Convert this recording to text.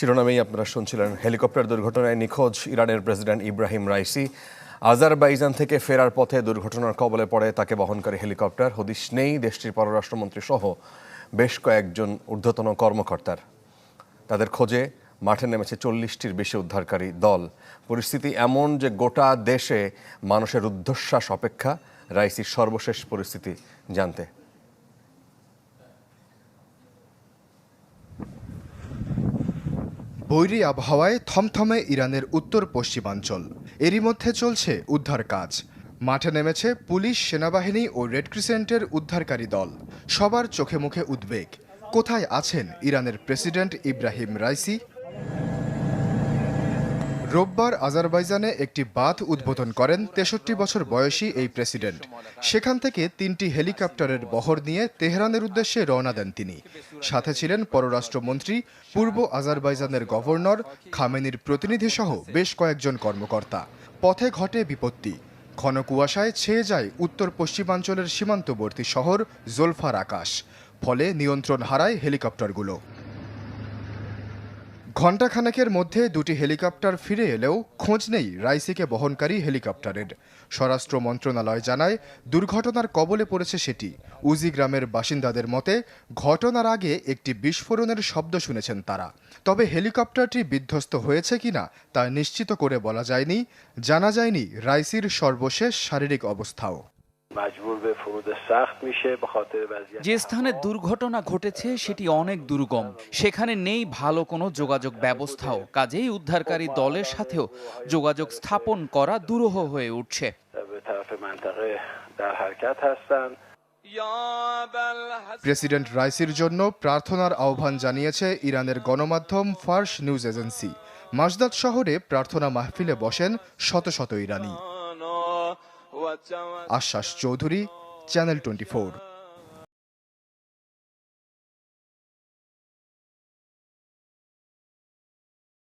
শিরোনামেই আপনারা শুনছিলেন, হেলিকপ্টার দুর্ঘটনায় নিখোঁজ ইরানের প্রেসিডেন্ট ইব্রাহিম রাইসি। আজারবাইজান থেকে ফেরার পথে দুর্ঘটনার কবলে পড়ে তাকে বহনকারী হেলিকপ্টার। হদিশ নেই দেশটির পররাষ্ট্রমন্ত্রী সহ বেশ কয়েকজন ঊর্ধ্বতন কর্মকর্তার। তাদের খোঁজে মাঠে নেমেছে 40টির বেশি উদ্ধারকারী দল। পরিস্থিতি এমন যে গোটা দেশে মানুষের ঊর্ধ্বশ্বাস অপেক্ষা রাইসির সর্বশেষ পরিস্থিতি জানতে। বৈরী আবহাওয়ায় থমথমে ইরানের উত্তর পশ্চিমাঞ্চল। এরই মধ্যে চলছে উদ্ধার কাজ। মাঠে নেমেছে পুলিশ, সেনাবাহিনী ও রেড ক্রিসেন্টের উদ্ধারকারী দল। সবার চোখে মুখে উদ্বেগ। কোথায় আছেন ইরানের প্রেসিডেন্ট ইব্রাহিম রাইসি? রোববার আজারবাইজানে একটি বাঁধ উদ্বোধন করেন 63 বছর বয়সী এই প্রেসিডেন্ট। সেখান থেকে 3টি হেলিকপ্টারের বহর নিয়ে তেহরানের উদ্দেশ্যে রওনা দেন তিনি। সাথে ছিলেন পররাষ্ট্রমন্ত্রী, পূর্ব আজারবাইজানের গভর্নর, খামেনির প্রতিনিধি সহ বেশ কয়েকজন কর্মকর্তা। পথে ঘটে বিপত্তি। ঘন কুয়াশায় ছেয়ে যায় উত্তর পশ্চিমাঞ্চলের সীমান্তবর্তী শহর জোলফার আকাশ। ফলে নিয়ন্ত্রণ হারায় হেলিকপ্টারগুলো। ঘণ্টাখানেকের মধ্যে 2টি হেলিকপ্টার ফিরে এলেও খোঁজ নেই রাইসিকে বহনকারী হেলিকপ্টারের। স্বরাষ্ট্র মন্ত্রণালয় জানায়, দুর্ঘটনার কবলে পড়েছে সেটি। উজি গ্রামের বাসিন্দাদের মতে, ঘটনার আগে একটি বিস্ফোরণের শব্দ শুনেছেন তারা। তবে হেলিকপ্টারটি বিধ্বস্ত হয়েছে কিনা তা নিশ্চিত করে বলা যায়নি। জানা যায়নি রাইসির সর্বশেষ শারীরিক অবস্থাও। যে স্থানে দুর্ঘটনা ঘটেছে সেটি অনেক দুর্গম, সেখানে নেই ভালো কোনো যোগাযোগ ব্যবস্থাও। কাজেই উদ্ধারকারী দলের সাথেও যোগাযোগ স্থাপন করা দুরূহ হয়ে উঠছে। প্রেসিডেন্ট রাইসির জন্য প্রার্থনার আহ্বান জানিয়েছে ইরানের গণমাধ্যম ফার্স নিউজ এজেন্সি। মাসদাদ শহরে প্রার্থনা মাহফিলে বসেন শত শত ইরানি। আশ্বাস চৌধুরী, চ্যানেল 24।